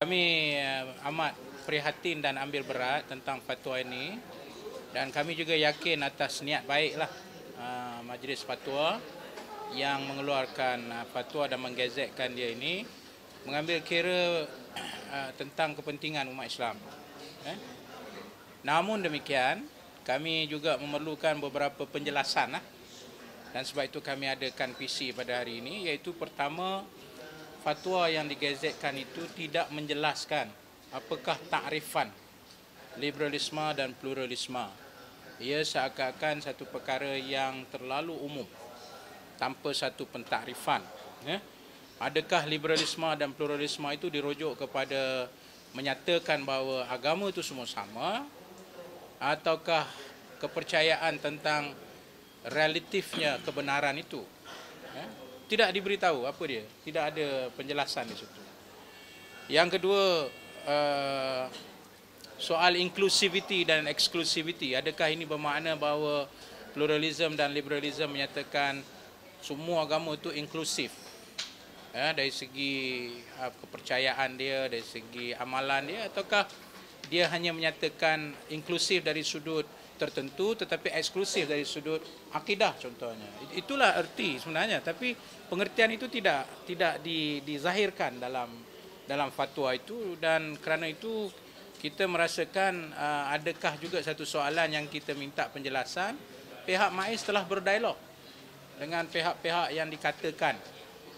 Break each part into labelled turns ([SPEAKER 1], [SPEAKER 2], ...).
[SPEAKER 1] Kami amat prihatin dan ambil berat tentang fatwa ini, dan kami juga yakin atas niat baiklah Majlis Fatwa yang mengeluarkan fatwa dan menggazetkan dia ini mengambil kira tentang kepentingan umat Islam. Namun demikian, kami juga memerlukan beberapa penjelasan dan sebab itu kami adakan PC pada hari ini, iaitu pertama, fatwa yang digazetkan itu tidak menjelaskan apakah takrifan liberalisme dan pluralisme. Ia seakan-akan satu perkara yang terlalu umum tanpa satu pentakrifan. Adakah liberalisme dan pluralisme itu dirujuk kepada menyatakan bahawa agama itu semua sama, ataukah kepercayaan tentang relatifnya kebenaran itu? Tidak diberitahu apa dia, tidak ada penjelasan di situ. Yang kedua, soal inclusivity dan exclusivity. Adakah ini bermakna bahawa pluralism dan liberalism menyatakan semua agama itu inklusif? Dari segi kepercayaan dia, dari segi amalan dia, ataukah dia hanya menyatakan inklusif dari sudut tertentu tetapi eksklusif dari sudut akidah contohnya. Itulah erti sebenarnya, tapi pengertian itu tidak dizahirkan dalam fatwa itu, dan kerana itu kita merasakan adakah juga satu soalan yang kita minta penjelasan. Pihak MAIS telah berdialog dengan pihak-pihak yang dikatakan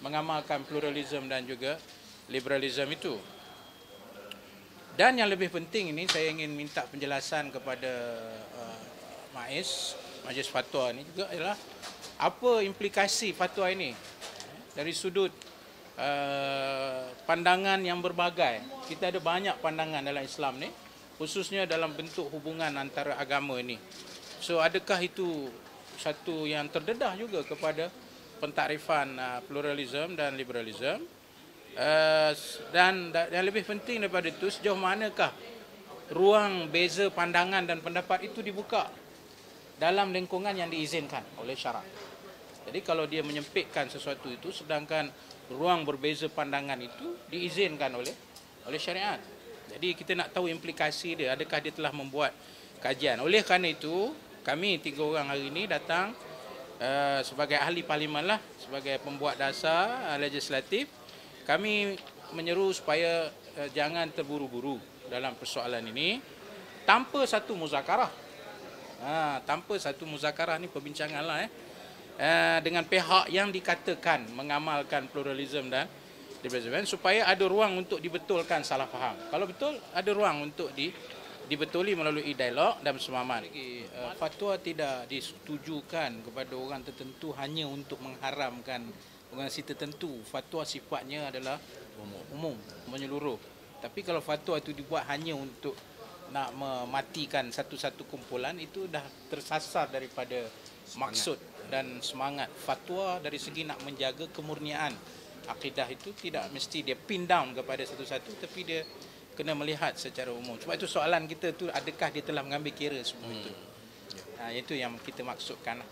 [SPEAKER 1] mengamalkan pluralisme dan juga liberalisme itu. Dan yang lebih penting ini, saya ingin minta penjelasan kepada MAIS, Majlis Fatwa ini juga ialah apa implikasi fatwa ini dari sudut pandangan yang berbagai. Kita ada banyak pandangan dalam Islam ni, khususnya dalam bentuk hubungan antara agama ini. So adakah itu satu yang terdedah juga kepada pentakrifan pluralisme dan liberalisme? Dan yang lebih penting daripada itu, sejauh manakah ruang beza pandangan dan pendapat itu dibuka dalam lingkungan yang diizinkan oleh syarak. Jadi kalau dia menyempitkan sesuatu itu, sedangkan ruang berbeza pandangan itu diizinkan oleh syariat. Jadi kita nak tahu implikasi dia, adakah dia telah membuat kajian. Oleh kerana itu, kami 3 orang hari ini datang sebagai ahli parlimen lah, sebagai pembuat dasar legislatif. Kami menyeru supaya jangan terburu-buru dalam persoalan ini tanpa satu muzakarah. Tanpa satu muzakarah ni perbincangan lah dengan pihak yang dikatakan mengamalkan pluralisme dan liberalisme, supaya ada ruang untuk dibetulkan salah faham. Kalau betul, ada ruang untuk dibetuli melalui dialog dan semaman. Fatwa tidak disetujukan kepada orang tertentu hanya untuk mengharamkan organisasi tertentu. Fatwa sifatnya adalah umum, menyeluruh. Tapi kalau fatwa itu dibuat hanya untuk nak mematikan satu-satu kumpulan, itu dah tersasar daripada maksud dan semangat fatwa. Dari segi nak menjaga kemurnian akidah itu, tidak mesti dia pin down kepada satu-satu, tapi dia kena melihat secara umum. Sebab itu soalan kita tu, adakah dia telah mengambil kira semua itu. Itu yang kita maksudkan.